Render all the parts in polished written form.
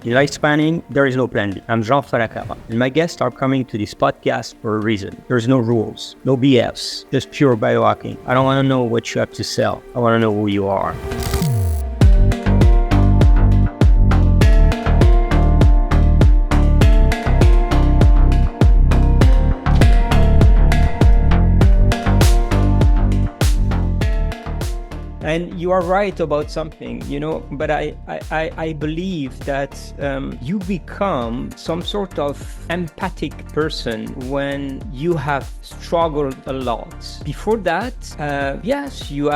In life spanning, there is no plan B. I'm Jean Faracaba, and my guests are coming to this podcast for a reason. There's no rules, no BS, just pure biohacking. I don't want to know what you have to sell. I want to know who you are. And you are right about something, but I believe that you become some sort of empathic person when you have struggled a lot. Before that, yes, you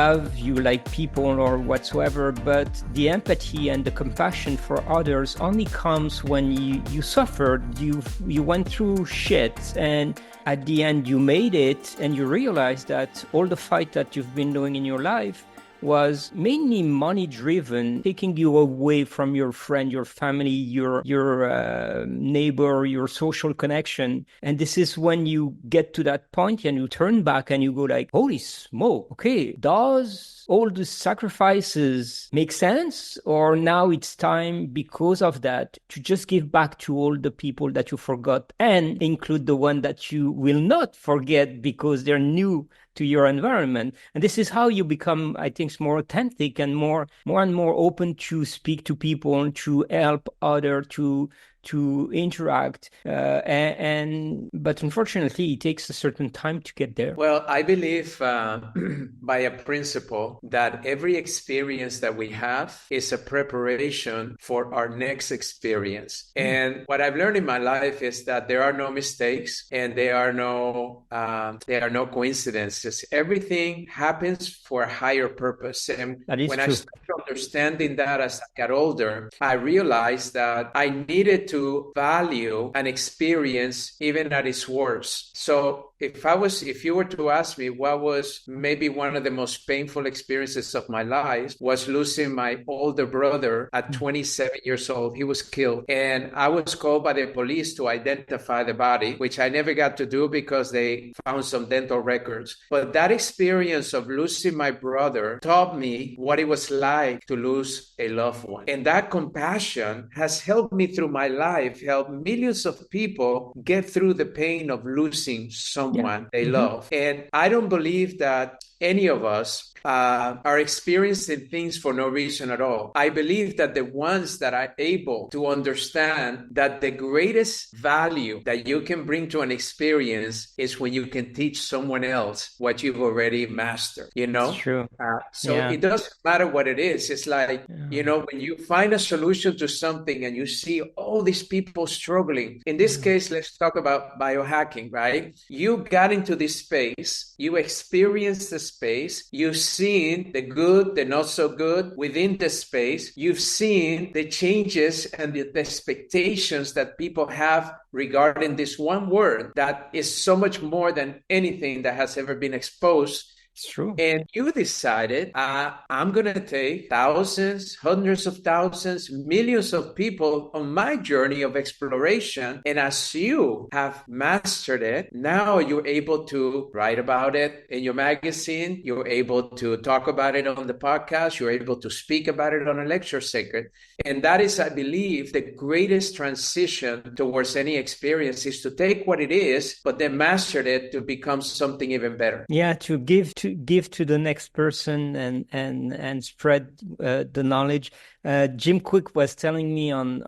like people or whatsoever, but the empathy and the compassion for others only comes when you suffered, you went through shit, and at the end you made it, and you realize that all the fight that you've been doing in your life was mainly money driven, taking you away from your friend, your family, your neighbor, your social connection. And this is when you get to that point and you turn back and you go like, holy smoke, okay, does all the sacrifices make sense? Or now it's time, because of that, to just give back to all the people that you forgot, and include the one that you will not forget because they're new to your environment. And this is how you become, I think, more authentic and more and more open to speak to people, to help others, to interact. But unfortunately, it takes a certain time to get there. Well, I believe by a principle that every experience that we have is a preparation for our next experience. And what I've learned in my life is that there are no mistakes and there are no coincidences. Everything happens for a higher purpose. And when I started understanding that as I got older, I realized that I needed to value an experience even at its worst. So if you were to ask me what was maybe one of the most painful experiences of my life, was losing my older brother at 27 years old. He was killed. And I was called by the police to identify the body, which I never got to do because they found some dental records. But that experience of losing my brother taught me what it was like to lose a loved one. And that compassion has helped me through my life, helped millions of people get through the pain of losing someone they love. And I don't believe that any of us are experiencing things for no reason at all. I believe that the ones that are able to understand that the greatest value that you can bring to an experience is when you can teach someone else what you've already mastered, It's true. It doesn't matter what it is. It's like, when you find a solution to something and you see all these people struggling. In this case, let's talk about biohacking, right? You got into this space, you experienced the space, you've seen the good, the not so good within the space, you've seen the changes and the expectations that people have regarding this one word that is so much more than anything that has ever been exposed. It's true. And you decided, I'm going to take thousands, hundreds of thousands, millions of people on my journey of exploration. And as you have mastered it, now you're able to write about it in your magazine. You're able to talk about it on the podcast. You're able to speak about it on a lecture circuit. And that is, I believe, the greatest transition towards any experience, is to take what it is, but then master it to become something even better. Yeah, to give to the next person and spread the knowledge. Jim Quick was telling me on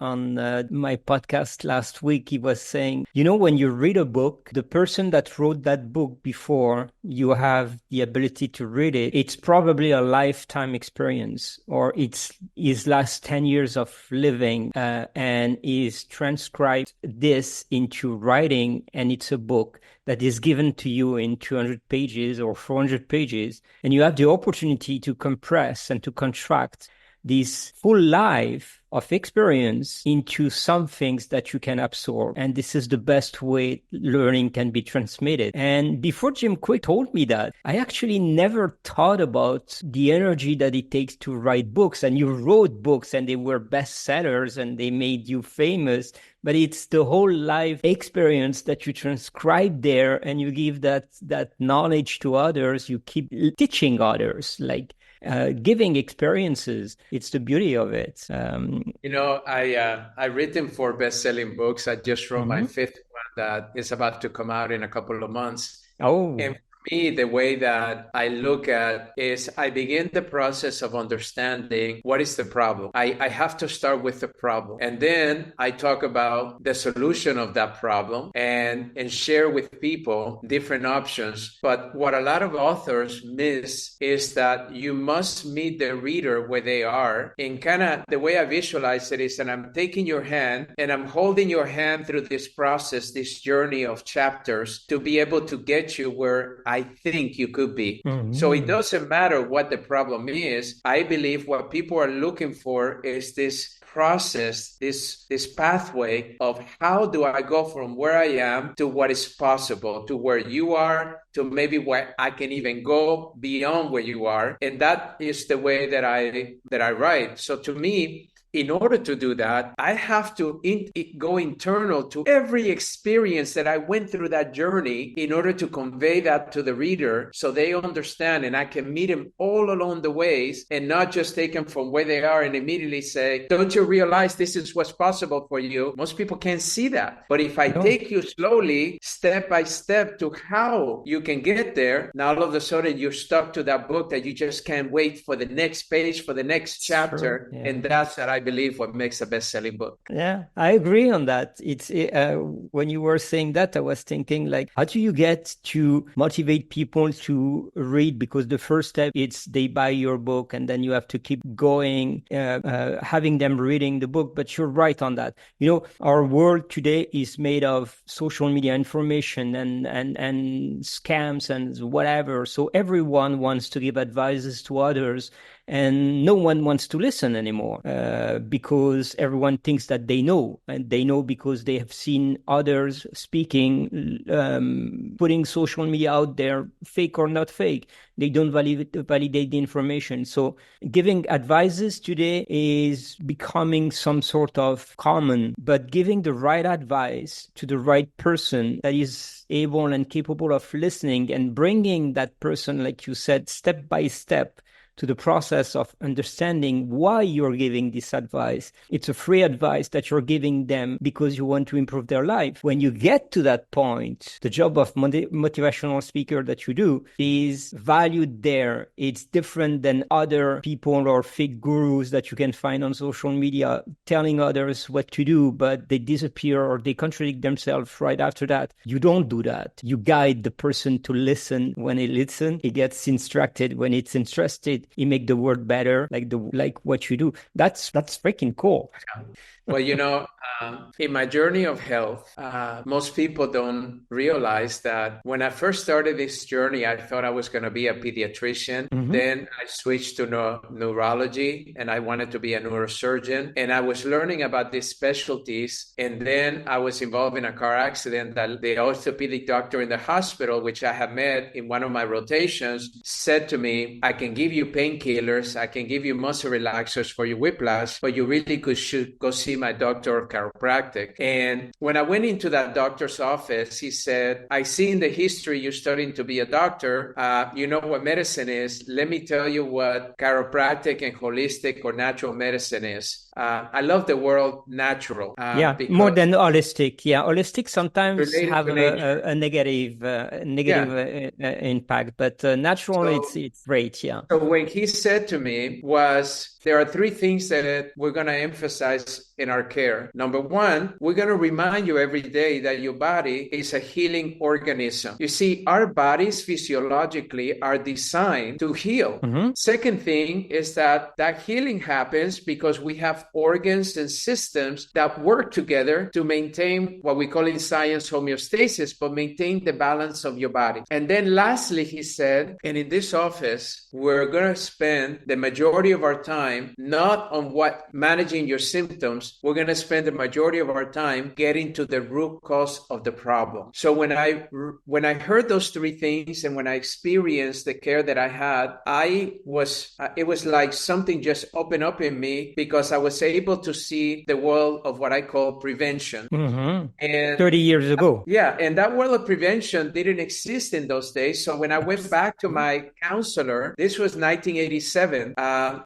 my podcast last week, he was saying, when you read a book, the person that wrote that book before you have the ability to read it, it's probably a lifetime experience, or it's his last 10 years of living, and he's transcribed this into writing, and it's a book that is given to you in 200 pages or 400 pages, and you have the opportunity to compress and to contract this full life of experience into some things that you can absorb. And this is the best way learning can be transmitted. And before Jim Quick told me that, I actually never thought about the energy that it takes to write books. And you wrote books and they were bestsellers and they made you famous. But it's the whole life experience that you transcribe there, and you give that knowledge to others. You keep teaching others. Like, giving experiences. It's the beauty of it. I've written 4 best-selling books. I just wrote my Mhm. fifth one that is about to come out in a couple of months. Oh, And for me, the way that I look at is I begin the process of understanding what is the problem. I have to start with the problem. And then I talk about the solution of that problem and share with people different options. But what a lot of authors miss is that you must meet the reader where they are. And kind of the way I visualize it is that I'm taking your hand and I'm holding your hand through this process, this journey of chapters to be able to get you where I think you could be. So it doesn't matter what the problem is. I believe what people are looking for is this process, this pathway of how do I go from where I am to what is possible, to where you are, to maybe where I can even go beyond where you are. And that is the way that I write. So to me, in order to do that, I have to go internal to every experience that I went through that journey in order to convey that to the reader so they understand and I can meet them all along the ways and not just take them from where they are and immediately say, don't you realize this is what's possible for you? Most people can't see that. But if I take you slowly, step by step to how you can get there, now all of a sudden you're stuck to that book that you just can't wait for the next page, for the next chapter. yeah. And that's that I believe what makes a best-selling book. Yeah, I agree on that. It's when you were saying that, I was thinking like, how do you get to motivate people to read? Because the first step is they buy your book, and then you have to keep going, having them reading the book. But you're right on that. You know, our world today is made of social media information and scams and whatever. So everyone wants to give advices to others. And no one wants to listen anymore because everyone thinks that they know, and they know because they have seen others speaking, putting social media out there, fake or not fake. They don't validate the information. So giving advices today is becoming some sort of common, but giving the right advice to the right person that is able and capable of listening and bringing that person, like you said, step by step to the process of understanding why you're giving this advice. It's a free advice that you're giving them because you want to improve their life. When you get to that point, the job of motivational speaker that you do is valued there. It's different than other people or fake gurus that you can find on social media telling others what to do, but they disappear or they contradict themselves right after that. You don't do that. You guide the person to listen. When he listens, he gets instructed. When it's interested, you make the word better, like what you do. That's freaking cool. Well, in my journey of health, most people don't realize that when I first started this journey, I thought I was going to be a pediatrician. Mm-hmm. Then I switched to neurology, and I wanted to be a neurosurgeon. And I was learning about these specialties. And then I was involved in a car accident that the orthopedic doctor in the hospital, which I had met in one of my rotations, said to me, I can give you painkillers, I can give you muscle relaxers for your whiplash, but you really should go see my doctor of chiropractic. And when I went into that doctor's office, he said, I see in the history you're studying to be a doctor. You know what medicine is. Let me tell you what chiropractic and holistic or natural medicine is. I love the word natural. More than holistic. Yeah, holistic sometimes have a negative impact, but natural, it's great. Yeah. So when he said to me was, there are 3 things that we're going to emphasize in our care. Number 1, we're going to remind you every day that your body is a healing organism. You see, our bodies physiologically are designed to heal. Mm-hmm. Second thing is that healing happens because we have organs and systems that work together to maintain what we call in science homeostasis, but maintain the balance of your body. And then lastly, he said, and in this office, we're going to spend the majority of our time time not on what managing your symptoms. We're going to spend the majority of our time getting to the root cause of the problem. So when I heard those three things and when I experienced the care that I had, it was like something just opened up in me, because I was able to see the world of what I call prevention. Mm-hmm. And 30 years ago. yeah, and that world of prevention didn't exist in those days. So when I went back to my counselor, this was 1987,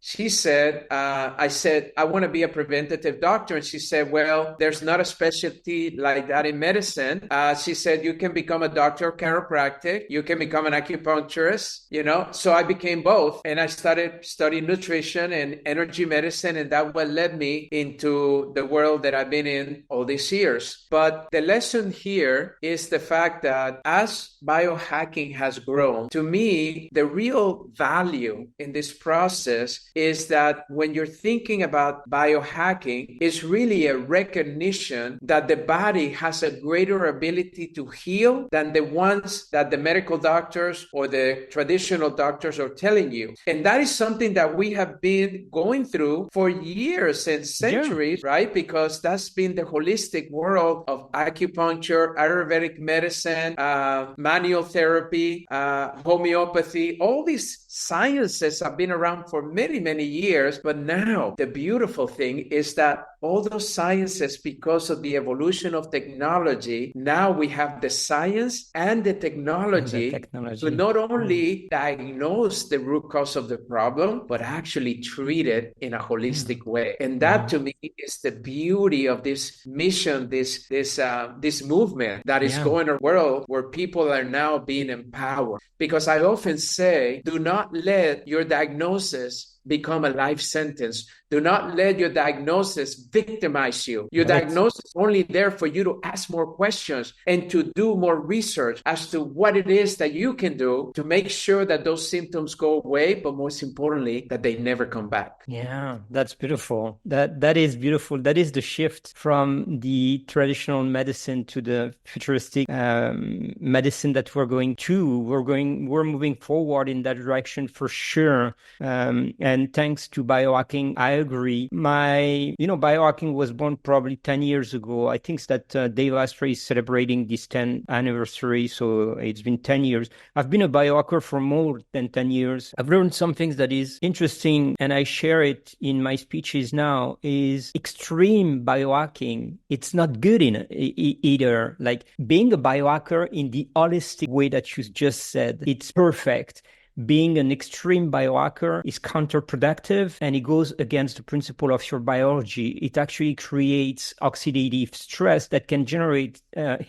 she said, I said, I want to be a preventative doctor. And she said, well, there's not a specialty like that in medicine. She said, you can become a doctor of chiropractic, you can become an acupuncturist, you know. So I became both, and I started studying nutrition and energy medicine, and that what led me into the world that I've been in all these years. But the lesson here is the fact that as biohacking has grown, to me, the real value in this process is that when you're thinking about biohacking, it's really a recognition that the body has a greater ability to heal than the ones that the medical doctors or the traditional doctors are telling you. And that is something that we have been going through for years and centuries, right? Because that's been the holistic world of acupuncture, Ayurvedic medicine, manual therapy, homeopathy. All these sciences have been around for many, many years. But now the beautiful thing is that all those sciences, because of the evolution of technology, now we have the science and the technology to not only diagnose the root cause of the problem, but actually treat it in a holistic way. And that to me is the beauty of this mission, this movement that is going around the world, where people are now being empowered. Because I often say, do not let your diagnosis become a life sentence. Do not let your diagnosis victimize you. Your diagnosis is only there for you to ask more questions and to do more research as to what it is that you can do to make sure that those symptoms go away, but most importantly, that they never come back. Yeah, that's beautiful. That is beautiful. That is the shift from the traditional medicine to the futuristic medicine that we're going to. We're moving forward in that direction for sure. And thanks to biohacking, I agree. Biohacking was born probably 10 years ago. I think that Dave Asprey is celebrating this 10th anniversary. So it's been 10 years. I've been a biohacker for more than 10 years. I've learned some things that is interesting, and I share it in my speeches now, is extreme biohacking. It's not good either. Like being a biohacker in the holistic way that you just said, it's perfect. Being an extreme biohacker is counterproductive, and it goes against the principle of your biology. It actually creates oxidative stress that can generate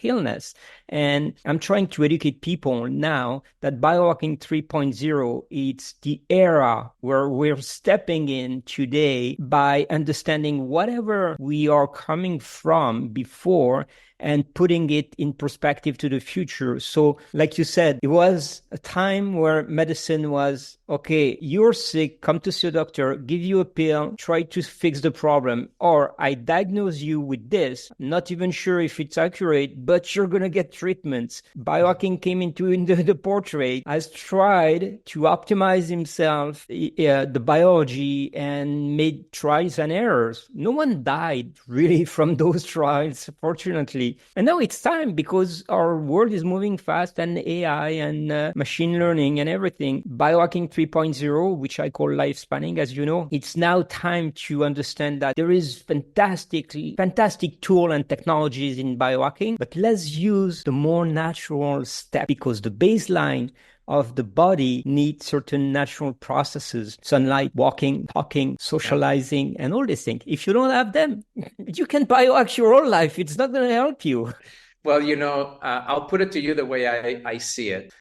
illness. And I'm trying to educate people now that biohacking 3.0, it's the era where we're stepping in today by understanding whatever we are coming from before and putting it in perspective to the future. So like you said, it was a time where medicine was, okay, you're sick, come to see a doctor, give you a pill, try to fix the problem. Or I diagnose you with this, not even sure if it's accurate, but you're going to get treatments. Biohacking came into the portrait, has tried to optimize himself, the biology, and made trials and errors. No one died really from those trials, fortunately. And now it's time, because our world is moving fast, and AI and machine learning and everything. Biohacking 3.0, which I call life spanning, as you know, it's now time to understand that there is fantastic tool and technologies in biohacking, but let's use the more natural step, because the baseline of the body needs certain natural processes: sunlight, walking, talking, socializing, and all these things. If you don't have them, you can biohack your whole life. It's not going to help you. Well, I'll put it to you the way I see it,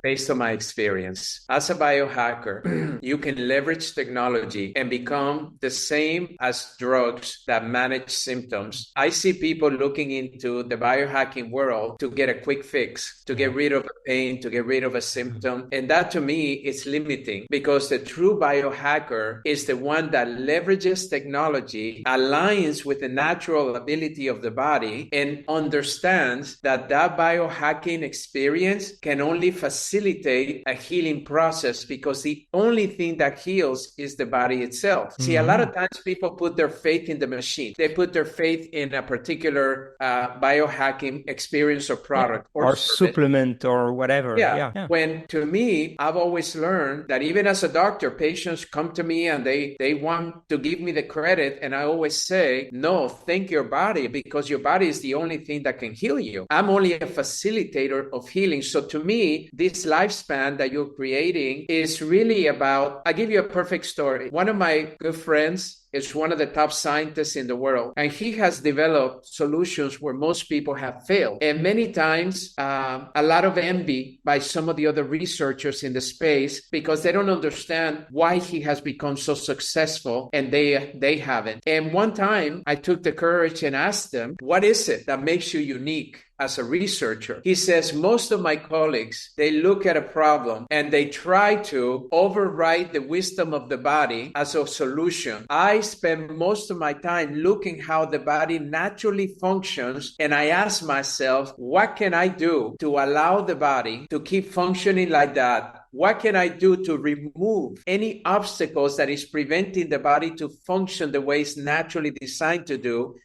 based on my experience. As a biohacker, you can leverage technology and become the same as drugs that manage symptoms. I see people looking into the biohacking world to get a quick fix, to get rid of a pain, to get rid of a symptom. And that to me is limiting, because the true biohacker is the one that leverages technology, aligns with the natural ability of the body, and understands understands that biohacking experience can only facilitate a healing process, because the only thing that heals is the body itself. See, a lot of times people put their faith in the machine. They put their faith in a particular biohacking experience or product or supplement or whatever. Yeah. When to me, I've always learned that even as a doctor, patients come to me and they want to give me the credit. And I always say, no, thank your body, because your body is the only thing that can heal you. I'm only a facilitator of healing. So to me, this lifespan that you're creating is really about, I'll give you a perfect story. One of my good friends is one of the top scientists in the world, and he has developed solutions where most people have failed. And many times, a lot of envy by some of the other researchers in the space, because they don't understand why he has become so successful and they haven't. And one time I took the courage and asked them, what is it that makes you unique as a researcher? He says, most of my colleagues, they look at a problem and they try to override the wisdom of the body as a solution. I spend most of my time looking how the body naturally functions, and I ask myself, what can I do to allow the body to keep functioning like that? What can I do to remove any obstacles that is preventing the body to function the way it's naturally designed to do?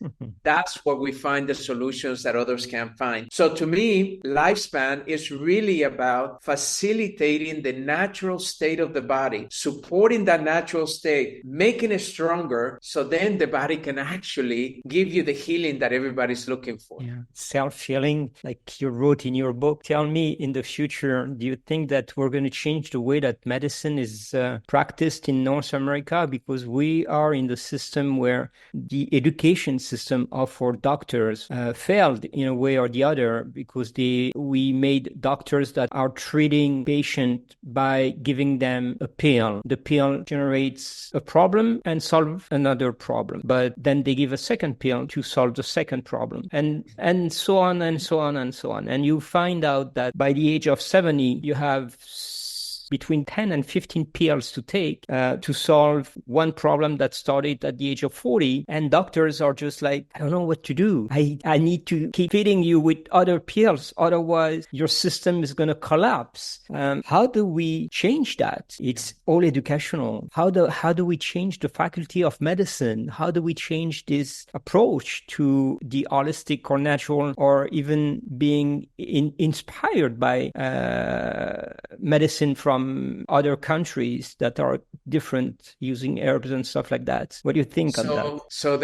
That's where we find the solutions that others can't find. So to me, lifespan is really about facilitating the natural state of the body, supporting that natural state, making it stronger, so then the body can actually give you the healing that everybody's looking for. Yeah. Self-healing, like you wrote in your book. Tell me, in the future, do you think that we're going to change the way that medicine is practiced in North America? Because we are in the system where the education system of our doctors failed in a way or the other, because we made doctors that are treating patients by giving them a pill. The pill generates a problem and solves another problem, but then they give a second pill to solve the second problem, and so on and so on and so on. And you find out that by the age of 70, you have between 10 and 15 pills to take to solve one problem that started at the age of 40. And doctors are just like, I don't know what to do. I need to keep feeding you with other pills. Otherwise, your system is going to collapse. How do we change that? It's all educational. How do we change the faculty of medicine? How do we change this approach to the holistic or natural, or even being inspired by medicine from other countries that are different, using herbs and stuff like that? What do you think on that? So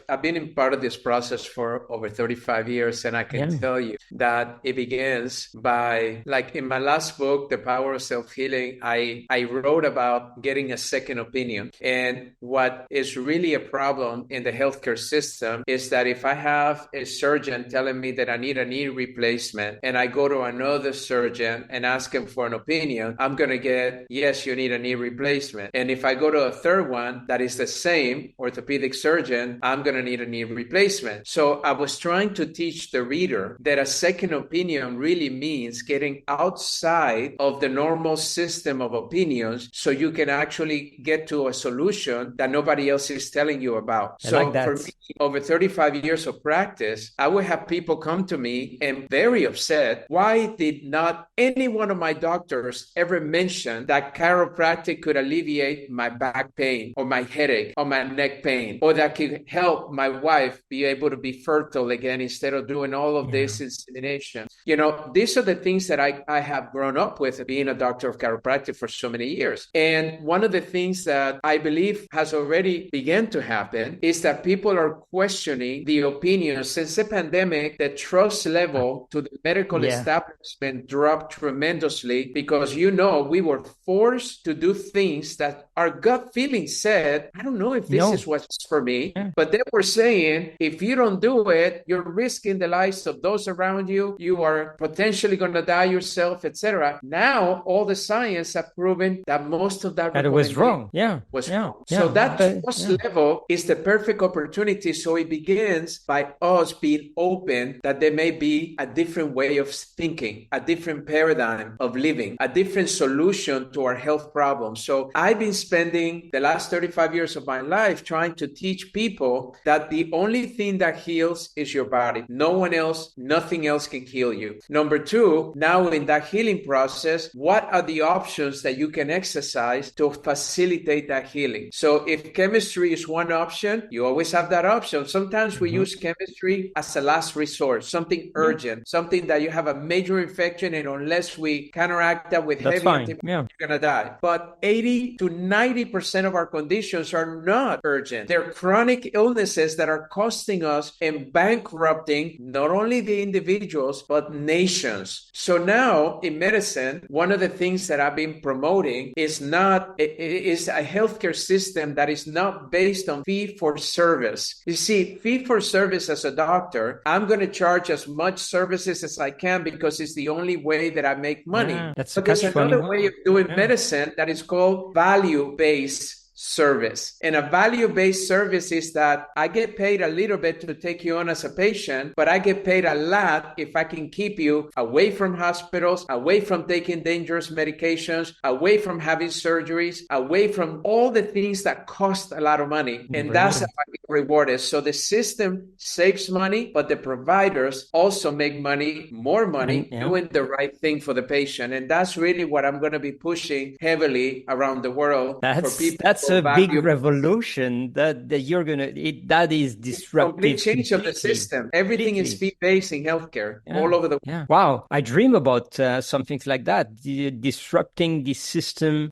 I've been in part of this process for over 35 years, and I can tell you that it begins by, like in my last book, The Power of Self-Healing, I wrote about getting a second opinion. And what is really a problem in the healthcare system is that if I have a surgeon telling me that I need a knee replacement, and I go to another surgeon and ask him for an opinion, I'm going to get, yes, you need a knee replacement. And if I go to a third one that is the same orthopedic surgeon, I'm going to need a knee replacement. So I was trying to teach the reader that a second opinion really means getting outside of the normal system of opinions, so you can actually get to a solution that nobody else is telling you about. So for me, over 35 years of practice, I would have people come to me and very upset. Why did not any one of my doctors ever mention that chiropractic could alleviate my back pain or my headache or my neck pain, or that could help my wife be able to be fertile again instead of doing all of this insemination? You know, these are the things that I have grown up with, being a doctor of chiropractic for so many years. And one of the things that I believe has already begun to happen is that people are questioning the opinions. Since the pandemic, the trust level to the medical establishment dropped tremendously, because, you know, we were forced to do things that our gut feeling said, I don't know if this is what's for me. But they were saying, if you don't do it, you're risking the lives of those around you. You are potentially going to die yourself, etc. Now, all the science have proven that most of that was wrong. So that trust level is the perfect opportunity. So it begins by us being open that there may be a different way of thinking, a different paradigm of living, a different solution solution to our health problems. So I've been spending the last 35 years of my life trying to teach people that the only thing that heals is your body. No one else, nothing else can heal you. Number two, now in that healing process, what are the options that you can exercise to facilitate that healing? So if chemistry is one option, you always have that option. Sometimes we use chemistry as a last resort, something urgent, something that you have a major infection, and unless we counteract that with heavy antibiotics, you're gonna die. But 80 to 90% of our conditions are not urgent. They're chronic illnesses that are costing us and bankrupting not only the individuals, but nations. So now in medicine, one of the things that I've been promoting is a healthcare system that is not based on fee for service. You see, fee for service as a doctor, I'm going to charge as much services as I can because it's the only way that I make money. But there's another way of doing medicine that is called value-based service. And a value-based service is that I get paid a little bit to take you on as a patient, but I get paid a lot if I can keep you away from hospitals, away from taking dangerous medications, away from having surgeries, away from all the things that cost a lot of money. And that's how I get rewarded. So the system saves money, but the providers also make money, more money, doing the right thing for the patient. And that's really what I'm going to be pushing heavily around the world for people. That's a big revolution that you're gonna. That is disruptive. Complete change of the system. Everything is fee-based in healthcare all over the world. Wow, I dream about something like that, disrupting the system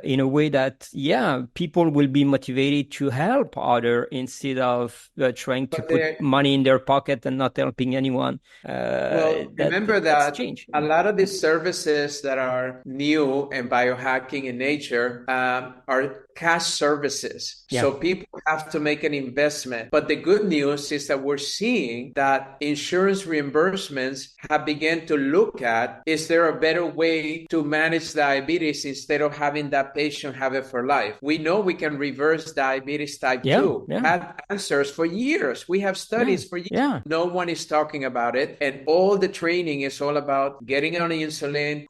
in a way that people will be motivated to help others instead of trying to put money in their pocket and not helping anyone. Remember that a lot of these services that are new and biohacking in nature are cash services. So people have to make an investment. But the good news is that we're seeing that insurance reimbursements have begun to look at, is there a better way to manage diabetes instead of having that patient have it for life? We know we can reverse diabetes type 2. Had answers for years. We have studies for years. No one is talking about it. And all the training is all about getting on insulin,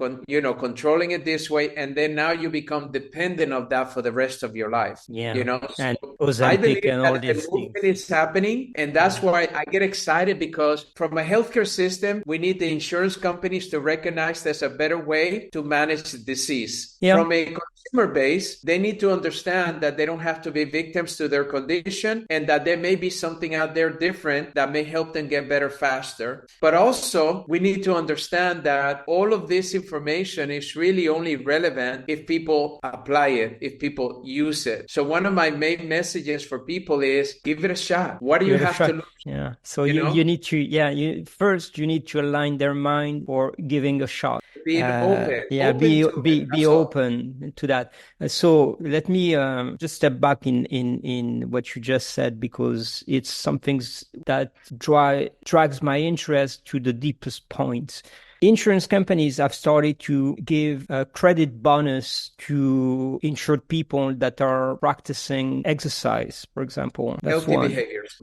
controlling it this way. And then now you become dependent of that for the rest of your life. And so I believe that the movement is happening, and that's why I get excited, because from a healthcare system, we need the insurance companies to recognize there's a better way to manage the disease. From a consumer base, they need to understand that they don't have to be victims to their condition, and that there may be something out there different that may help them get better faster. But also, we need to understand that all of this information is really only relevant if people apply it, if people use it. So one of my main messages for people is give it a shot. What do you have to lose? So you need to, first you need to align their mind for giving a shot. Being open. Be open to that. So let me just step back in what you just said, because it's something that drags my interest to the deepest points. Insurance companies have started to give a credit bonus to insured people that are practicing exercise, for example. That's healthy behaviors.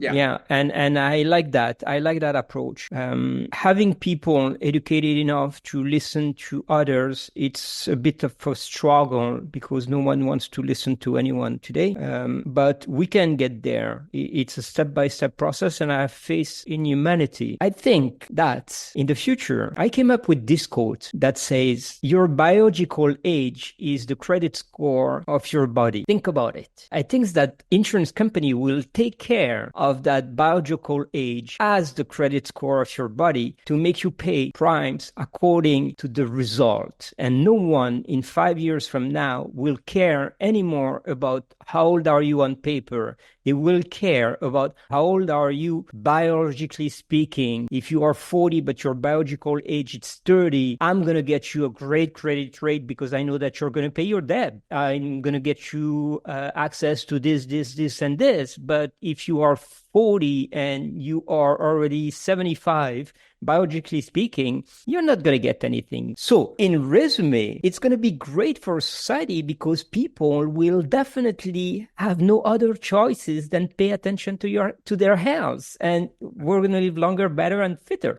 And I like that. I like that approach. Having people educated enough to listen to others, it's a bit of a struggle because no one wants to listen to anyone today. But we can get there. It's a step-by-step process, and I have faith in humanity. I think that in the future, I came up with this quote that says, your biological age is the credit score of your body. Think about it. I think that insurance company will take care of that biological age as the credit score of your body to make you pay primes according to the result. And no one in 5 years from now will care anymore about how old are you on paper. They will care about how old are you biologically speaking. If you are 40 but your biological age is 30, I'm going to get you a great credit rate because I know that you're going to pay your debt. I'm going to get you access to this, and this. But if you are 40 and you are already 75, biologically speaking, you're not going to get anything. So in resume, it's going to be great for society because people will definitely have no other choices than pay attention to their health, and we're going to live longer, better, and fitter.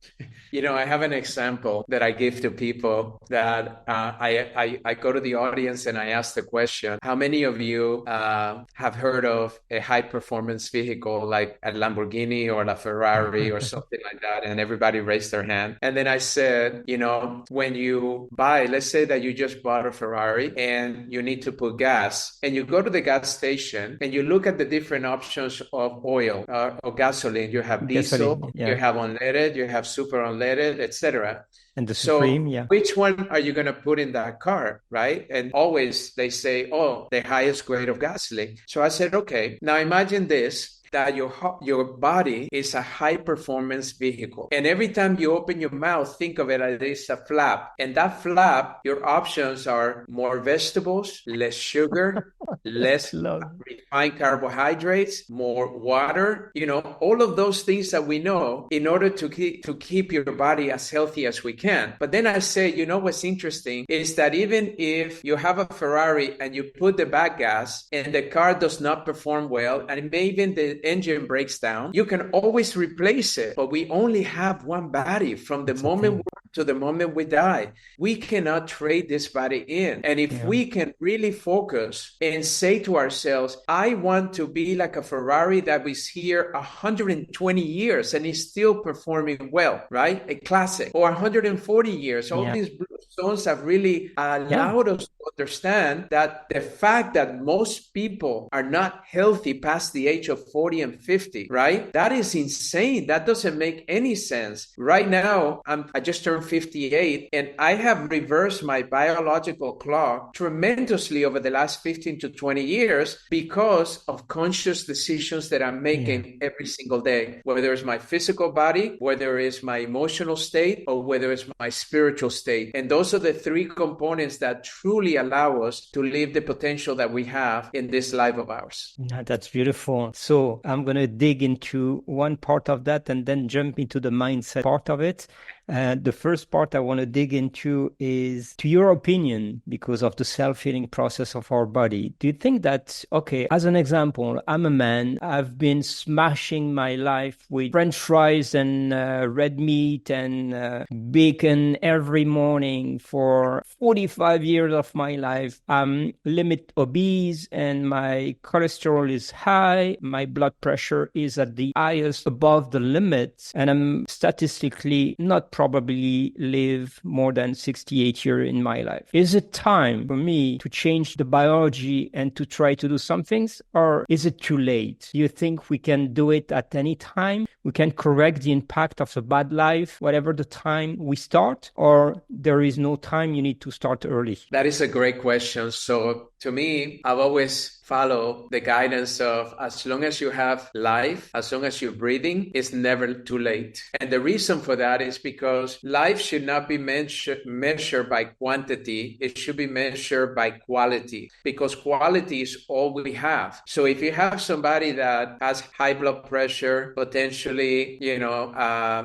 You know, I have an example that I give to people that I go to the audience and I ask the question, how many of you have heard of a high performance vehicle like a Lamborghini or a Ferrari or something like that? And everybody raised their hand. And then I said, you know, when you buy, let's say that you just bought a Ferrari and you need to put gas, and you go to the gas station and you look at the different options of oil or gasoline. You have diesel, Gasoline, yeah. you have unleaded, you have super unleaded, etc. And the Supreme, yeah. Which one are you going to put in that car, right? And always they say, oh, the highest grade of gasoline. So I said, okay, now imagine this, that your body is a high performance vehicle. And every time you open your mouth, think of it as a flap. And that flap, your options are more vegetables, less sugar, less refined carbohydrates, more water, you know, all of those things that we know in order to keep your body as healthy as we can. But then I say, you know, what's interesting is that even if you have a Ferrari and you put the back gas and the car does not perform well, and maybe the engine breaks down, you can always replace it. But we only have one body from the moment we're to the moment we die. We cannot trade this body in. And if we can really focus and say to ourselves, I want to be like a Ferrari that was here 120 years and is still performing well, right? A classic. Or 140 years. All these blue stones have really allowed us to understand that the fact that most people are not healthy past the age of 40 and 50, right? That is insane. That doesn't make any sense. Right now, I just turned 58 and I have reversed my biological clock tremendously over the last 15 to 20 years because of conscious decisions that I'm making every single day, whether it's my physical body, whether it's my emotional state, or whether it's my spiritual state. And those are the three components that truly allow us to live the potential that we have in this life of ours. That's beautiful. So I'm going to dig into one part of that and then jump into the mindset part of it. The first part I want to dig into is, to your opinion, because of the self-healing process of our body, do you think that, okay, as an example, I'm a man, I've been smashing my life with French fries and red meat and bacon every morning for 45 years of my life. I'm limit obese and my cholesterol is high, my blood pressure is at the highest above the limit, and I'm statistically not probably live more than 68 years in my life. Is it time for me to change the biology and to try to do some things, or is it too late? Do you think we can do it at any time? We can correct the impact of a bad life, whatever the time we start, or there is no time, you need to start early? That is a great question. So to me, I've always follow the guidance of as long as you have life, as long as you're breathing, it's never too late. And the reason for that is because life should not be measured by quantity. It should be measured by quality, because quality is all we have. So if you have somebody that has high blood pressure, potentially,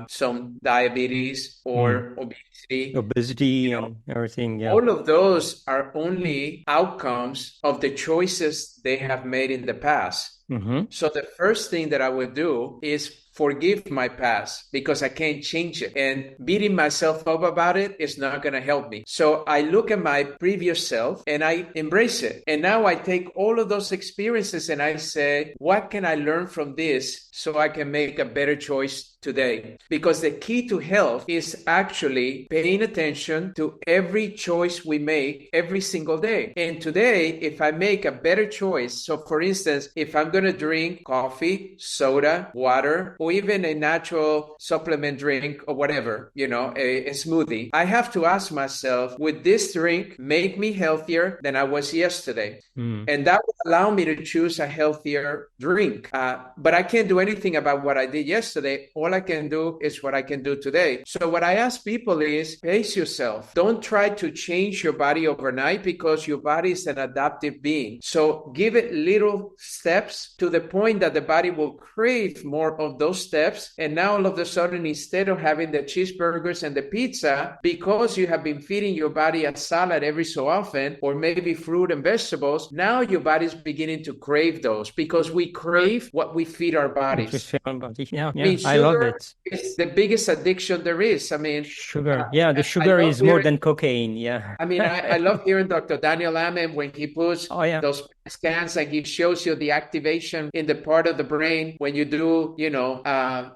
some diabetes or obesity, and everything. All of those are only outcomes of the choices they have made in the past. So the first thing that I would do is forgive my past, because I can't change it. And beating myself up about it is not going to help me. So I look at my previous self and I embrace it. And now I take all of those experiences and I say, what can I learn from this so I can make a better choice today? Because the key to health is actually paying attention to every choice we make every single day. And today, if I make a better choice, so for instance, if I'm going to drink coffee, soda, water, or even a natural supplement drink or whatever, a smoothie, I have to ask myself, would this drink make me healthier than I was yesterday? And that would allow me to choose a healthier drink. But I can't do anything about what I did yesterday. All I can do is what I can do today. So what I ask people is pace yourself. Don't try to change your body overnight because your body is an adaptive being. So give it little steps to the point that the body will crave more of those steps. And now all of a sudden, instead of having the cheeseburgers and the pizza, because you have been feeding your body a salad every so often, or maybe fruit and vegetables, now your body's beginning to crave those because we crave what we feed our bodies. Yeah, I mean, I love sugar it. is the biggest addiction there is. I mean, Sugar. Yeah, the I sugar love is more hearing, than cocaine. Yeah. I mean, I love hearing Dr. Daniel Amen when he puts Oh, yeah. those scans and he shows you the activation in the part of the brain when you do,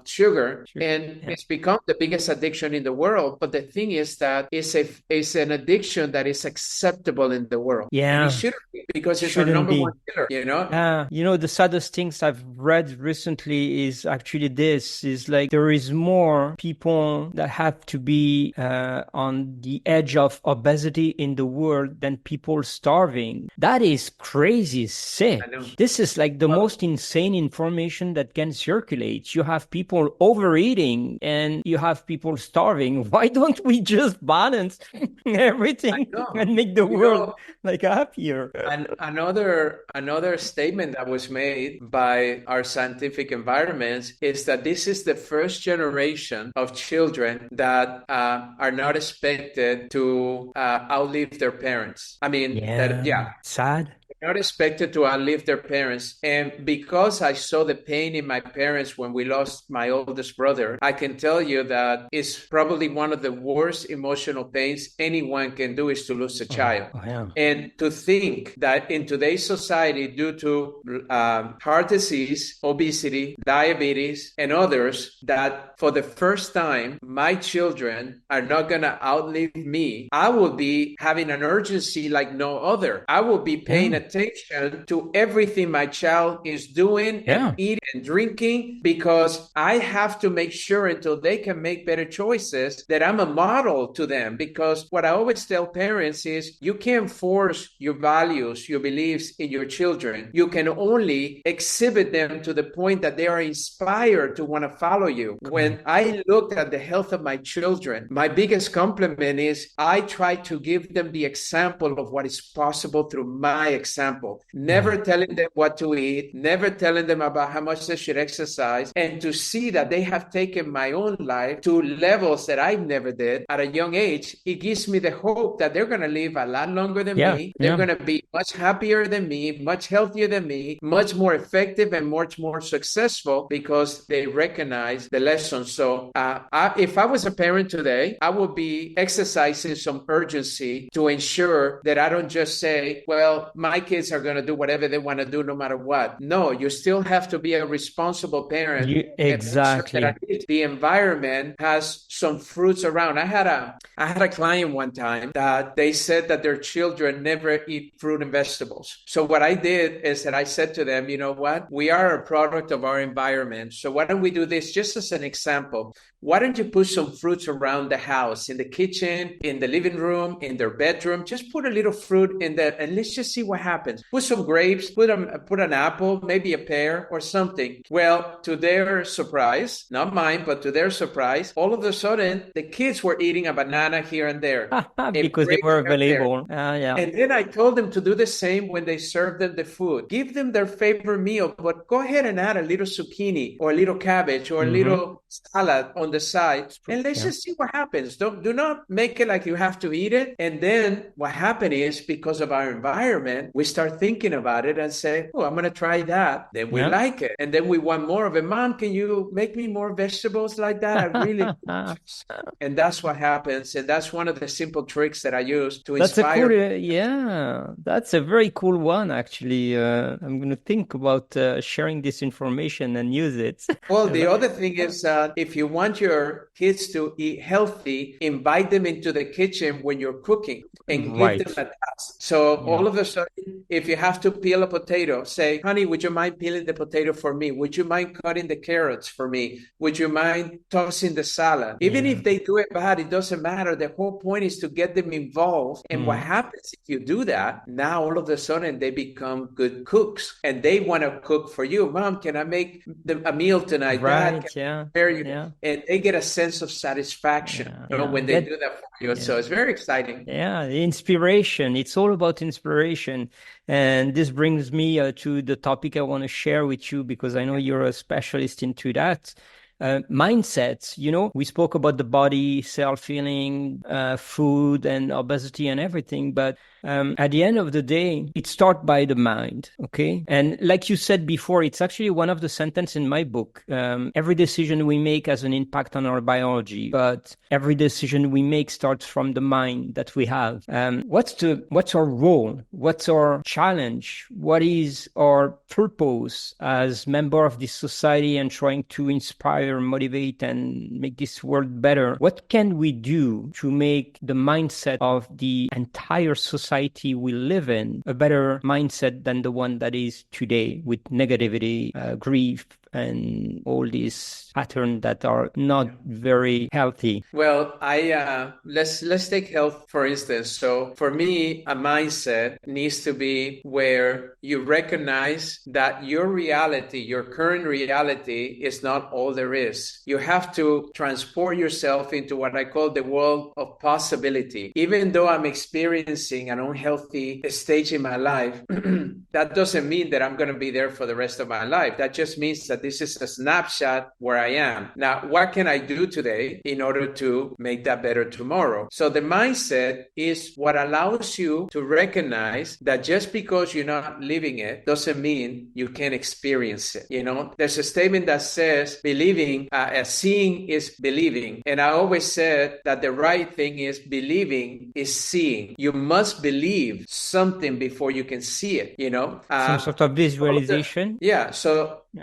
sugar. And it's become the biggest addiction in the world. But the thing is that it's an addiction that is acceptable in the world. Yeah. And it shouldn't be because it's our Shouldn't number be. one killer, The saddest things I've read recently is actually this, is like there is more people that have to be on the edge of obesity in the world than people starving. That is crazy sick. This is like the most insane information that can circulate. You have people overeating and you have people starving. Why don't we just balance everything and make the world like happier? And another statement that was made by our scientific environments is that this is the first generation of children that are not expected to outlive their parents. I mean, sad. Not expected to outlive their parents. And because I saw the pain in my parents when we lost my oldest brother, I can tell you that it's probably one of the worst emotional pains anyone can do is to lose a child. And to think that in today's society, due to heart disease, obesity, diabetes, and others, that for the first time, my children are not going to outlive me. I will be having an urgency like no other. I will be paying attention to everything my child is doing and eating and drinking, because I have to make sure until they can make better choices that I'm a model to them. Because what I always tell parents is you can't force your values, your beliefs in your children. You can only exhibit them to the point that they are inspired to want to follow you. When I looked at the health of my children, my biggest compliment is I try to give them the example of what is possible through my example. Never telling them what to eat, never telling them about how much they should exercise, and to see that they have taken my own life to levels that I never did at a young age, it gives me the hope that they're going to live a lot longer than me. They're going to be much happier than me, much healthier than me, much more effective and much more successful because they recognize the lesson. So if I was a parent today, I would be exercising some urgency to ensure that I don't just say, well, my kids are going to do whatever they want to do no matter what. No, you still have to be a responsible parent. Exactly. Sure that the environment has some fruits around. I had a client one time that they said that their children never eat fruit and vegetables. So what I did is that I said to them, you know what? We are a product of our environment. So why don't we do this just as an example? Why don't you put some fruits around the house, in the kitchen, in the living room, in their bedroom? Just put a little fruit in there and let's just see what happens. Put some grapes, put an apple, maybe a pear or something. Well, to their surprise, not mine, but to their surprise, all of a sudden, the kids were eating a banana here and there. Because they were available. And then I told them to do the same when they serve them the food. Give them their favorite meal, but go ahead and add a little zucchini or a little cabbage or a little salad on the side, and let's just see what happens. Do not make it like you have to eat it. And then what happened is, because of our environment, we start thinking about it and say, oh, I'm going to try that. Then we like it. And then we want more of it. Mom, can you make me more vegetables like that? I really And that's what happens. And that's one of the simple tricks that I use to inspire. That's a very cool one, actually. I'm going to think about sharing this information and use it. Well, the other thing is if you want your kids to eat healthy, invite them into the kitchen when you're cooking and give them a task. So all of a sudden then if you have to peel a potato, say, honey, would you mind peeling the potato for me? Would you mind cutting the carrots for me? Would you mind tossing the salad? Even if they do it bad, it doesn't matter. The whole point is to get them involved. And what happens if you do that? Now, all of a sudden, they become good cooks and they want to cook for you. Mom, can I make a meal tonight? Right, Dad, yeah. And they get a sense of satisfaction when they do that for you. So it's very exciting. Yeah, inspiration. It's all about inspiration. And this brings me to the topic I want to share with you, because I know you're a specialist into that. Mindsets, we spoke about the body, self-healing, food and obesity and everything. But at the end of the day, it starts by the mind. Okay. And like you said before, it's actually one of the sentences in my book. Every decision we make has an impact on our biology, but every decision we make starts from the mind that we have. What's our role? What's our challenge? What is our purpose as member of this society and trying to inspire, motivate, and make this world better? What can we do to make the mindset of the entire society we live in a better mindset than the one that is today, with negativity, grief, and all these patterns that are not very healthy? Well, let's take health for instance. So for me, a mindset needs to be where you recognize that your reality, your current reality, is not all there is. You have to transport yourself into what I call the world of possibility. Even though I'm experiencing an unhealthy stage in my life, that doesn't mean that I'm going to be there for the rest of my life. That just means that this is a snapshot where I am. Now, what can I do today in order to make that better tomorrow? So the mindset is what allows you to recognize that just because you're not living it doesn't mean you can't experience it. There's a statement that says seeing is believing. And I always said that the right thing is believing is seeing. You must believe something before you can see it, Some sort of visualization.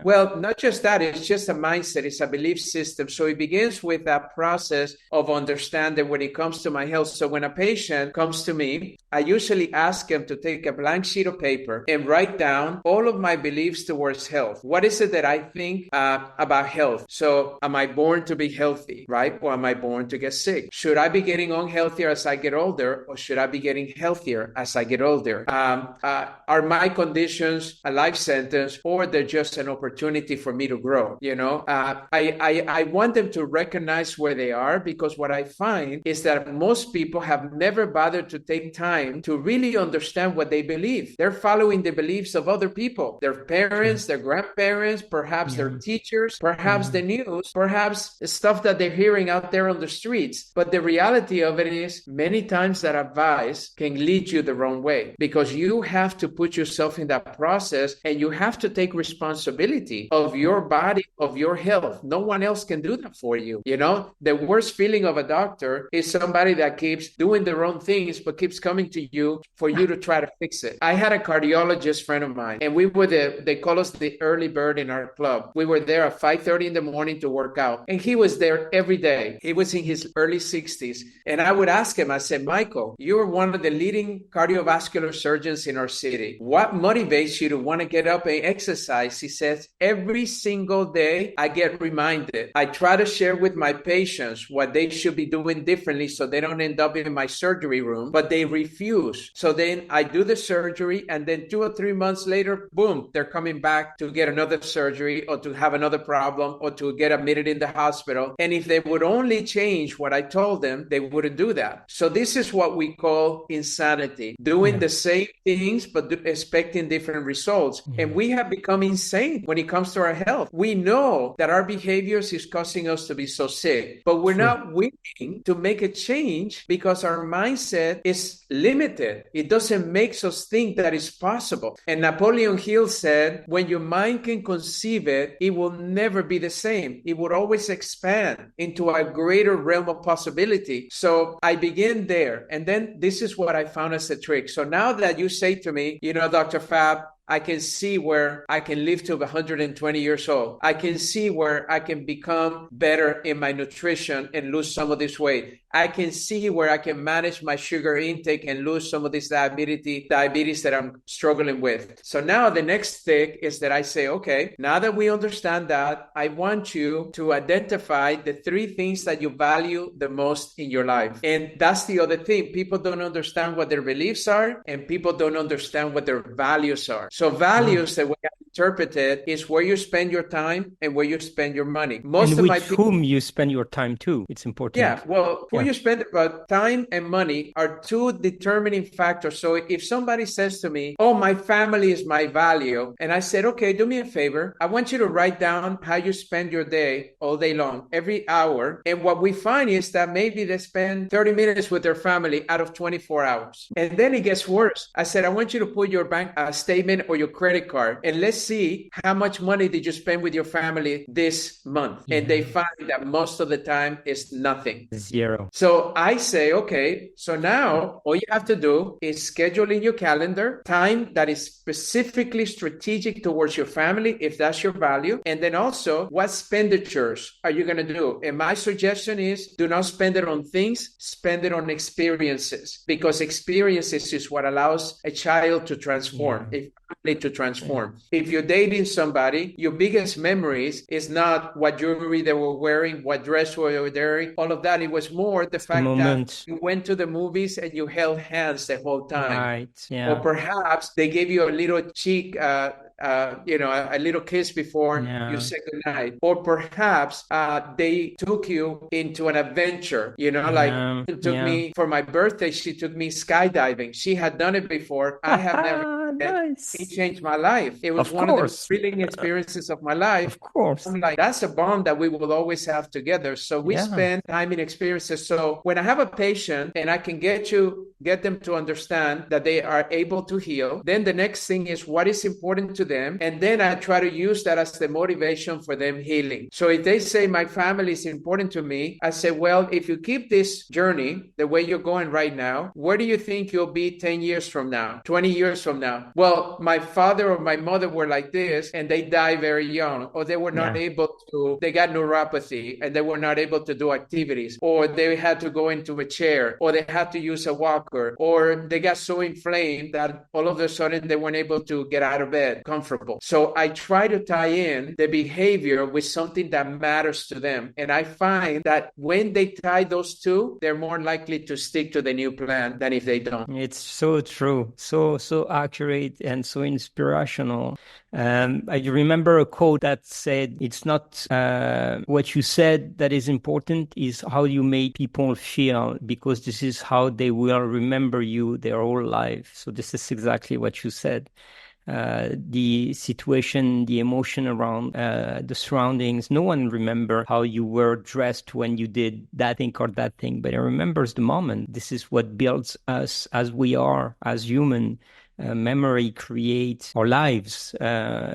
Well, not just that, it's just a mindset, it's a belief system. So it begins with that process of understanding when it comes to my health. So when a patient comes to me, I usually ask them to take a blank sheet of paper and write down all of my beliefs towards health. What is it that I think about health? So am I born to be healthy, right? Or am I born to get sick? Should I be getting unhealthier as I get older, or should I be getting healthier as I get older? Are my conditions a life sentence, or they're just an opportunity for me to grow? I want them to recognize where they are, because what I find is that most people have never bothered to take time to really understand what they believe. They're following the beliefs of other people, their parents, their grandparents, perhaps their teachers, perhaps the news, perhaps stuff that they're hearing out there on the streets. But the reality of it is, many times that advice can lead you the wrong way, because you have to put yourself in that process and you have to take responsibility of your body, of your health. No one else can do that for you. The worst feeling of a doctor is somebody that keeps doing the wrong things but keeps coming to you for you to try to fix it. I had a cardiologist friend of mine, and we were they call us the early bird in our club. We were there at 5:30 in the morning to work out, and he was there every day. He was in his early 60s, and I would ask him, I said, Michael, you're one of the leading cardiovascular surgeons in our city. What motivates you to want to get up and exercise? He says, every single day I get reminded. I try to share with my patients what they should be doing differently so they don't end up in my surgery room, but they refuse. So then I do the surgery, and then 2 or 3 months later, boom, they're coming back to get another surgery or to have another problem or to get admitted in the hospital. And if they would only change what I told them, they wouldn't do that. So this is what we call insanity, doing the same things but expecting different results. And we have become insane when it comes to our health. We know that our behaviors is causing us to be so sick, but we're not willing to make a change because our mindset is limited. It doesn't make us think that it's possible. And Napoleon Hill said, when your mind can conceive it, it will never be the same. It would always expand into a greater realm of possibility. So I begin there. And then this is what I found as a trick. So now that you say to me, Dr. Fab, I can see where I can live to 120 years old. I can see where I can become better in my nutrition and lose some of this weight. I can see where I can manage my sugar intake and lose some of this diabetes that I'm struggling with. So now the next thing is that I say, okay, now that we understand that, I want you to identify the 3 things that you value the most in your life. And that's the other thing. People don't understand what their beliefs are, and people don't understand what their values are. So values, the way I interpret it, is where you spend your time and where you spend your money. Most and of with whom you spend your time too. It's important. Yeah, well, who you spend, but time and money are 2 determining factors. So if somebody says to me, oh, my family is my value, and I said, okay, do me a favor. I want you to write down how you spend your day all day long, every hour. And what we find is that maybe they spend 30 minutes with their family out of 24 hours. And then it gets worse. I said, I want you to put your bank statement or your credit card, and let's see how much money did you spend with your family this month. And they find that most of the time it's nothing. 0. So I say, okay, so now all you have to do is schedule in your calendar time that is specifically strategic towards your family, if that's your value. And then also, what expenditures are you going to do? And my suggestion is, do not spend it on things, spend it on experiences, because experiences is what allows a child to transform. To transform. If you're dating somebody, your biggest memories is not what jewelry they were wearing, what dress they were wearing, all of that. It was more the fact that you went to the movies and you held hands the whole time. Right. Yeah. Or perhaps they gave you a little cheek, a little kiss before you say goodnight. Or perhaps they took you into an adventure, it took me for my birthday. She took me skydiving. She had done it before. I have never. Nice. It changed my life. It was one of the thrilling experiences of my life. Of course. I'm like, that's a bond that we will always have together. So we spend time in experiences. So when I have a patient and I can get them to understand that they are able to heal, then the next thing is what is important to them. And then I try to use that as the motivation for them healing. So if they say my family is important to me, I say, well, if you keep this journey the way you're going right now, where do you think you'll be 10 years from now, 20 years from now? Well, my father or my mother were like this and they died very young, or they were not able to, they got neuropathy and they were not able to do activities, or they had to go into a chair, or they had to use a walker, or they got so inflamed that all of a sudden they weren't able to get out of bed comfortable. So I try to tie in the behavior with something that matters to them. And I find that when they tie those 2, they're more likely to stick to the new plan than if they don't. It's so true. So accurate and so inspirational. I remember a quote that said, it's not what you said that is important, is how you make people feel, because this is how they will remember you their whole life. So this is exactly what you said. The situation, the emotion around the surroundings. No one remember how you were dressed when you did that thing or that thing, but it remembers the moment. This is what builds us as we are, as human. Memory creates our lives,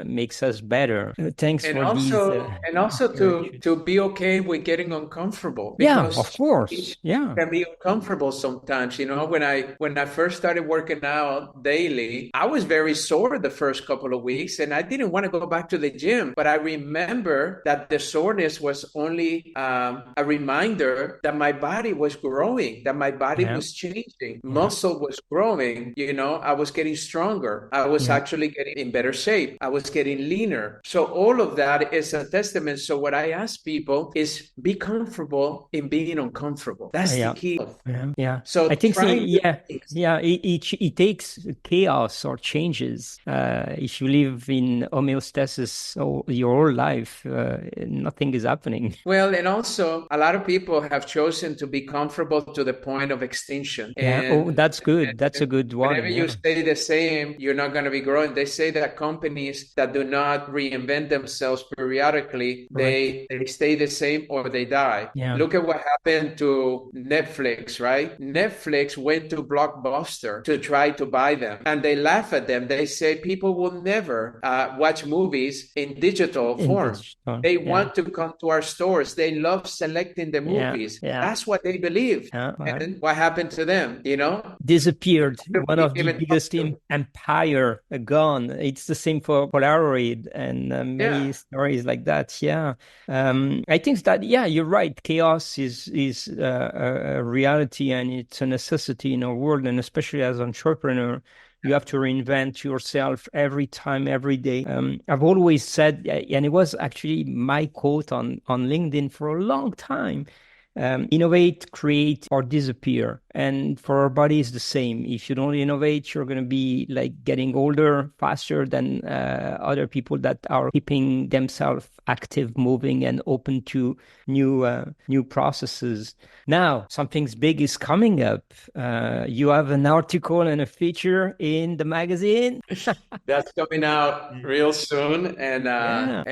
makes us better. Thanks and for also, these. And also to be okay with getting uncomfortable. Yeah, of course. Yeah, can be uncomfortable sometimes. When I first started working out daily, I was very sore the first couple of weeks, and I didn't want to go back to the gym. But I remember that the soreness was only a reminder that my body was growing, that my body was changing, muscle was growing. I was getting stronger. I was actually getting in better shape. I was getting leaner. So all of that is a testament. So what I ask people is be comfortable in being uncomfortable. That's the key. So I think it takes chaos or changes. If you live in homeostasis your whole life, nothing is happening. Well, and also a lot of people have chosen to be comfortable to the point of extinction. That's good. That's a good one. Whenever you stay the same, you're not going to be growing. They say that companies that do not reinvent themselves periodically, they stay the same or they die. Look at what happened to Netflix, right? Netflix went to Blockbuster to try to buy them, and they laugh at them. They say people will never watch movies in digital form. They want to come to our stores. They love selecting the movies. That's what they believe. And what happened to them? Disappeared. One of the biggest impacts. empire gone. It's the same for Polaroid and Yeah. many stories like that. Yeah. I think that, yeah, you're right. Chaos is a reality, and it's a necessity in our world. And especially as an entrepreneur, you have to reinvent yourself every time, every day. I've always said, and it was actually my quote on LinkedIn for a long time. Innovate, create, or disappear. And for our body, it's the same. If you don't innovate, you're going to be like getting older faster than other people that are keeping themselves active, moving, and open to new processes. Now, something's big is coming up. You have an article and a feature in the magazine. That's coming out real soon, Yeah.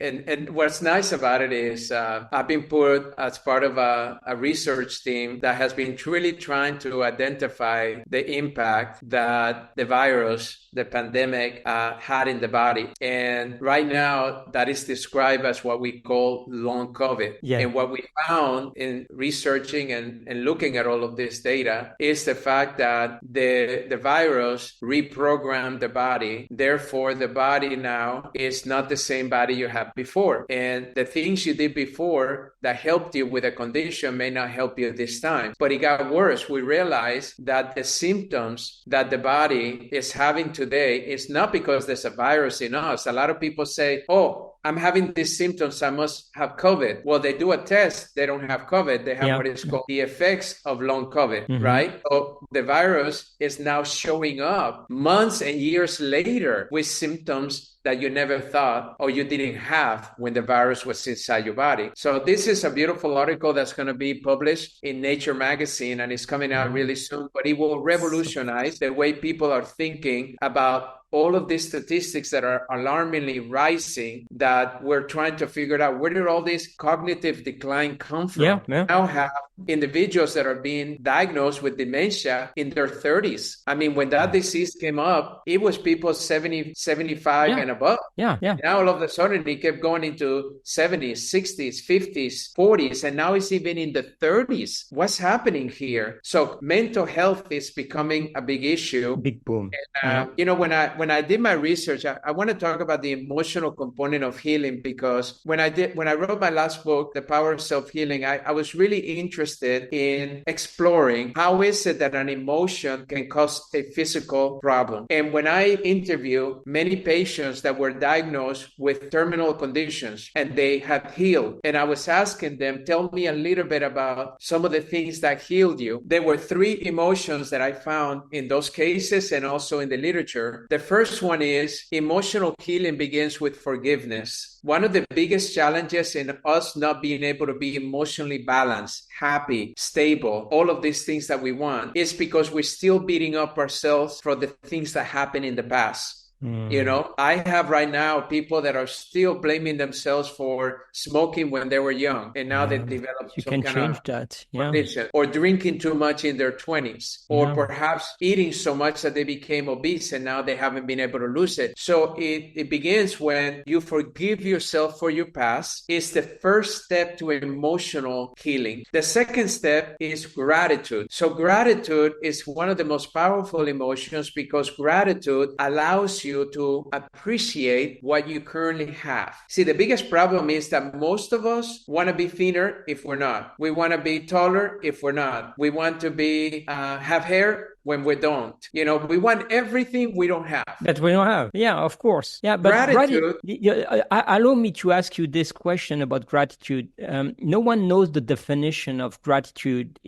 and what's nice about it is I've been put as part of a research team that has been truly trying to identify the impact that the virus, the pandemic, had in the body. And right now, that is described as what we call long COVID. Yeah. And what we found in researching and looking at all of this data is the fact that the virus reprogrammed the body. Therefore, the body now is not the same body you had before. And the things you did before that helped you with a condition may not help you this time. But it got worse. We realized that the symptoms that the body is having today is not because there's a virus in us. A lot of people say, oh, I'm having these symptoms, I must have COVID. Well, they do a test, they don't have COVID. They have what is called the effects of long COVID, right? So the virus is now showing up months and years later with symptoms that you never thought or you didn't have when the virus was inside your body. So this is a beautiful article that's going to be published in Nature magazine, and it's coming out really soon, but it will revolutionize the way people are thinking about all of these statistics that are alarmingly rising, that we're trying to figure out where did all this cognitive decline come from. Yeah. Now have individuals that are being diagnosed with dementia in their 30s. I mean, when that disease came up, it was people 70, 75 and above. Yeah. Now all of a sudden it kept going into 70s, 60s, 50s, 40s, and now it's even in the 30s. What's happening here? So mental health is becoming a big issue. Big boom. And, when I did my research, I want to talk about the emotional component of healing, because when I wrote my last book, The Power of Self-Healing, I was really interested in exploring how is it that an emotion can cause a physical problem. And when I interview many patients that were diagnosed with terminal conditions and they have healed, and I was asking them, tell me a little bit about some of the things that healed you. There were three emotions that I found in those cases and also in the literature. The first one is emotional healing begins with forgiveness. One of the biggest challenges in us not being able to be emotionally balanced, happy, stable, all of these things that we want, is because we're still beating up ourselves for the things that happened in the past. I have right now people that are still blaming themselves for smoking when they were young, and now they developed some kind of condition, or drinking too much in their 20s, or perhaps eating so much that they became obese and now they haven't been able to lose it. So it begins when you forgive yourself for your past. It's the first step to emotional healing. The second step is gratitude. So gratitude is one of the most powerful emotions, because gratitude allows you to appreciate what you currently have. See, the biggest problem is that most of us want to be thinner if we're not. We want to be taller if we're not. We want to be have hair when we don't. We want everything we don't have. That we don't have. Yeah, of course. Yeah, but gratitude. Allow me to ask you this question about gratitude. No one knows the definition of gratitude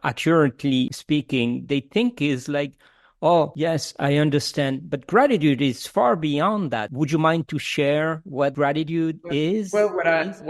accurately speaking. They think is like, oh, yes, I understand. But gratitude is far beyond that. Would you mind to share what gratitude is? Well, what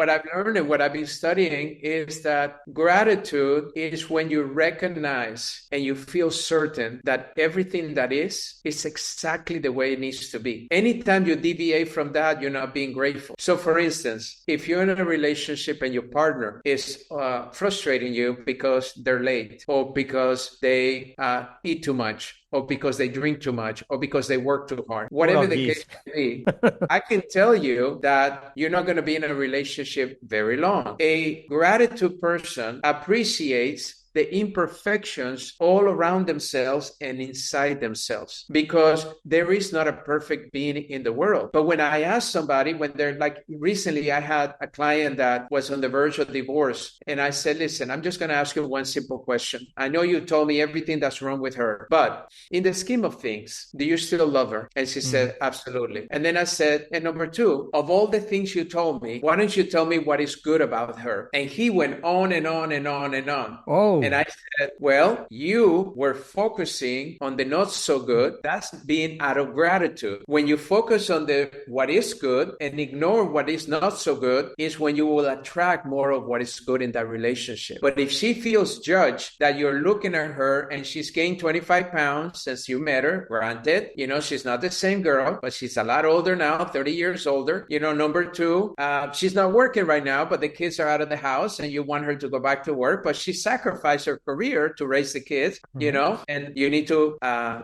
I've learned and what I've been studying is that gratitude is when you recognize and you feel certain that everything that is exactly the way it needs to be. Anytime you deviate from that, you're not being grateful. So, for instance, if you're in a relationship and your partner is frustrating you because they're late, or because they eat too much, or because they drink too much, or because they work too hard, whatever the case may be, I can tell you that you're not going to be in a relationship very long. A gratitude person appreciates the imperfections all around themselves and inside themselves, because there is not a perfect being in the world. But when I ask somebody, when they're like, recently I had a client that was on the verge of divorce, and I said, listen, I'm just going to ask you one simple question. I know you told me everything that's wrong with her, but in the scheme of things, do you still love her? And she said, absolutely. And then I said, and number two, of all the things you told me, why don't you tell me what is good about her? And he went on and on and on and on. Oh. And I said, well, you were focusing on the not so good. That's being out of gratitude. When you focus on the what is good and ignore what is not so good, is when you will attract more of what is good in that relationship. But if she feels judged that you're looking at her and she's gained 25 pounds since you met her, granted, she's not the same girl, but she's a lot older now, 30 years older. Number two, she's not working right now, but the kids are out of the house and you want her to go back to work, but she sacrificed her career to raise the kids, and you need to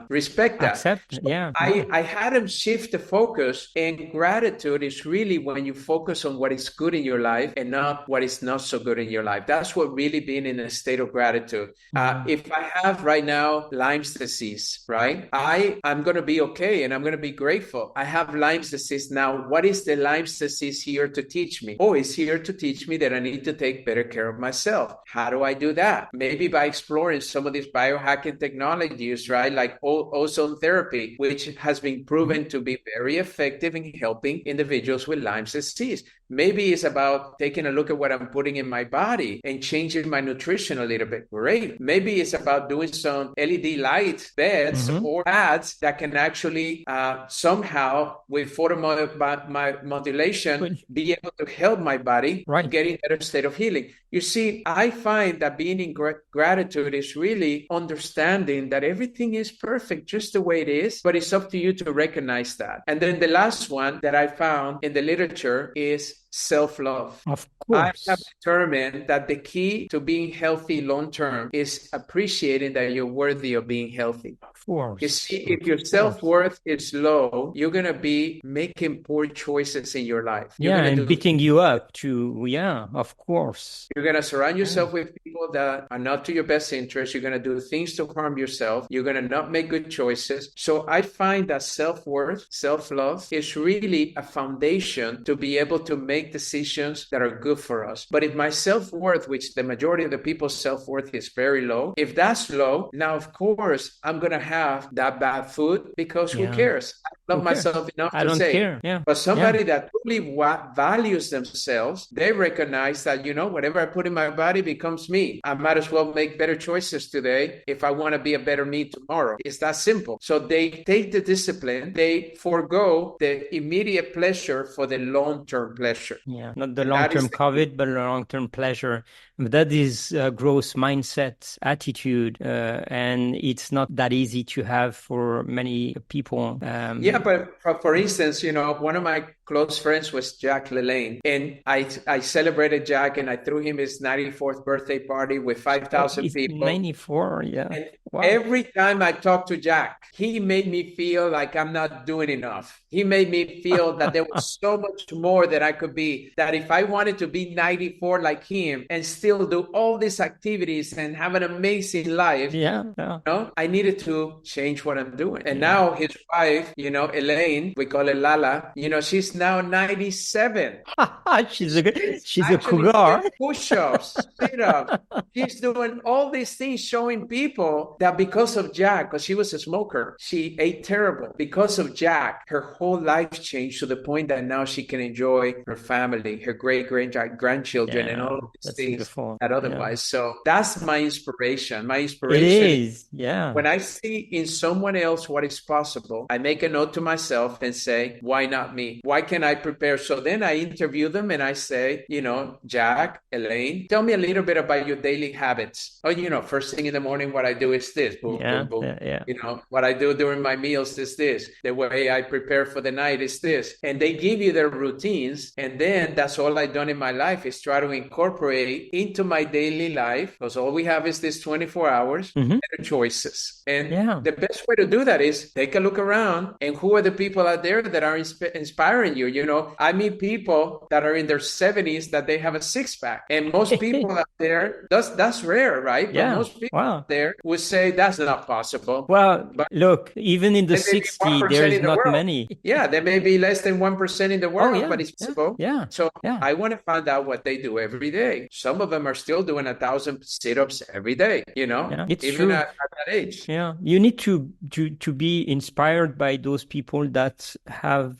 respect that. Accept, yeah. I had him shift the focus, and gratitude is really when you focus on what is good in your life and not what is not so good in your life. That's what really being in a state of gratitude. If I have right now Lyme's disease, right, I'm going to be okay and I'm going to be grateful. I have Lyme's disease now. What is the Lyme's disease here to teach me? Oh, it's here to teach me that I need to take better care of myself. How do I do that? Maybe by exploring some of these biohacking technologies, right? Like ozone therapy, which has been proven to be very effective in helping individuals with Lyme's disease. Maybe it's about taking a look at what I'm putting in my body and changing my nutrition a little bit. Great. Maybe it's about doing some LED light beds or pads that can actually somehow with photomodulation be able to help my body get in a better state of healing. You see, I find that being in gratitude is really understanding that everything is perfect just the way it is, but it's up to you to recognize that. And then the last one that I found in the literature is self-love. Of course. I have determined that the key to being healthy long-term is appreciating that you're worthy of being healthy. Of course. You see, if your self-worth is low, you're going to be making poor choices in your life. And beating you up too. Yeah, of course. You're going to surround yourself with people that are not to your best interest. You're going to do things to harm yourself. You're going to not make good choices. So I find that self-worth, self-love is really a foundation to be able to make decisions that are good for us. But if my self-worth, which the majority of the people's self-worth is very low, if that's low, now of course I'm going to have that bad food because who cares? I love myself enough to say. I don't care. But somebody that truly values themselves, they recognize that, whatever I put in my body becomes me. I might as well make better choices today if I want to be a better me tomorrow. It's that simple. So they take the discipline, they forego the immediate pleasure for the long-term pleasure. Yeah, not the long-term COVID, but the long-term pleasure. That is a growth mindset attitude, and it's not that easy to have for many people. But for instance, one of my close friends was Jack LaLanne, and I celebrated Jack, and I threw him his 94th birthday party with 5,000 people. 94, yeah. And every time I talked to Jack, he made me feel like I'm not doing enough. He made me feel that there was so much more that I could be, that if I wanted to be 94 like him and still do all these activities and have an amazing life, I needed to change what I'm doing. And now his wife, Elaine, we call her Lala, she's now 97. she's a cougar. Push-ups, sit-ups. She's doing all these things, showing people that because of Jack, because she was a smoker, she ate terrible. Because of Jack, her whole life changed to the point that now she can enjoy her family, her great-grandchildren, and all of these things beautiful. That otherwise. So that's my inspiration. My inspiration is, when I see in someone else what is possible, I make a note to myself and say, why not me? Why can't I prepare? So then I interview them and I say, Jack, Elaine, tell me a little bit about your daily habits. Oh, first thing in the morning, what I do is this. Boom, boom, boom. What I do during my meals is this. The way I prepare for the night is this. And they give you their routines, and then that's all I've done in my life is try to incorporate into my daily life, because all we have is this 24 hours, better choices. And the best way to do that is take a look around and who are the people out there that are inspiring you. You know, I meet people that are in their 70s that they have a six-pack, and most people out there, that's rare, right? But most people out there would say that's not possible. Well, but look, even in the 60, there's not many. Yeah, there may be less than 1% in the world, but it's possible. So I want to find out what they do every day. Some of them are still doing 1,000 sit-ups every day, you know, it's even true. at that age. Yeah, you need to be inspired by those people that have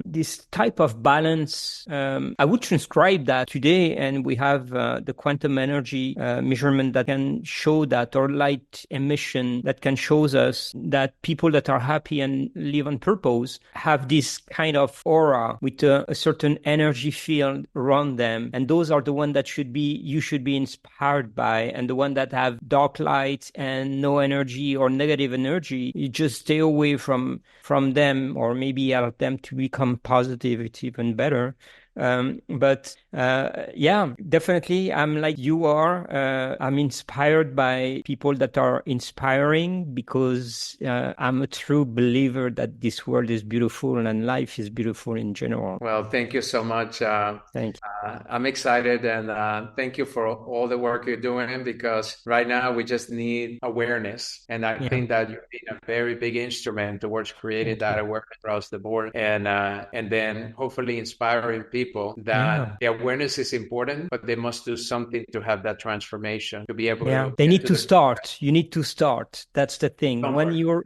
this type of balance. I would transcribe that today, and we have the quantum energy measurement that can show that, or light emission that can show us that people that are happy and live on purpose have this kind of aura with a certain energy field around them, and those are the ones that you should be inspired by. And the ones that have dark light and no energy or negative energy, you just stay away from them, or maybe help them to become positive. It's even better. But definitely I'm like you are. I'm inspired by people that are inspiring, because I'm a true believer that this world is beautiful and life is beautiful in general. Well, thank you so much. Thank you. I'm excited, and thank you for all the work you're doing, because right now we just need awareness. And I think that you're being a very big instrument towards creating that awareness across the board, and then hopefully inspiring people that the awareness is important, but they must do something to have that transformation, to be able to. They need to start. You need to start. That's the thing. No matter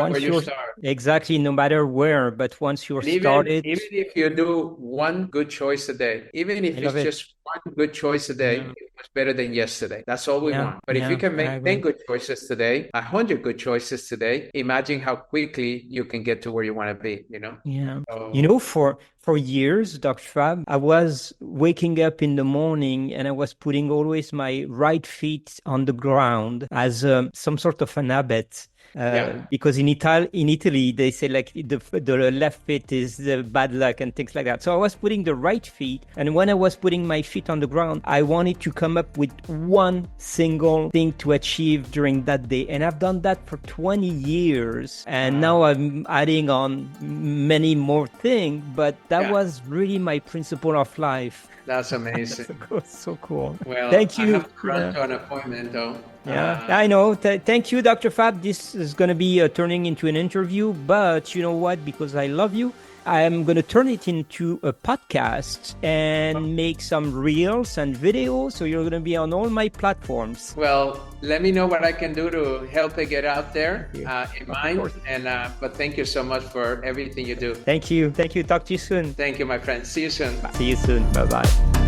where you start. Exactly, no matter where, but once you're started. Even if you do one good choice a day, even if it's just one good choice a day, it's better than yesterday. That's all we want. But if you can make 10 good choices today, 100 good choices today, imagine how quickly you can get to where you want to be, you know? Yeah. So, for years, Dr. Fab, I was waking up in the morning and I was putting always my right feet on the ground as some sort of an habit. Because in Italy, they say like the left foot is the bad luck and things like that. So I was putting the right feet, and when I was putting my feet on the ground, I wanted to come up with one single thing to achieve during that day. And I've done that for 20 years. And now I'm adding on many more things, but that was really my principle of life. That's amazing. That's so cool. Well, thank you. I have to run to an appointment though. Yeah, I know. Thank you, Dr. Fab. This is going to be turning into an interview, but you know what? Because I love you, I'm going to turn it into a podcast and make some reels and videos. So you're going to be on all my platforms. Well, let me know what I can do to help it get out there in mind. And but thank you so much for everything you do. Thank you. Talk to you soon. Thank you, my friend. See you soon. See you soon. Bye-bye.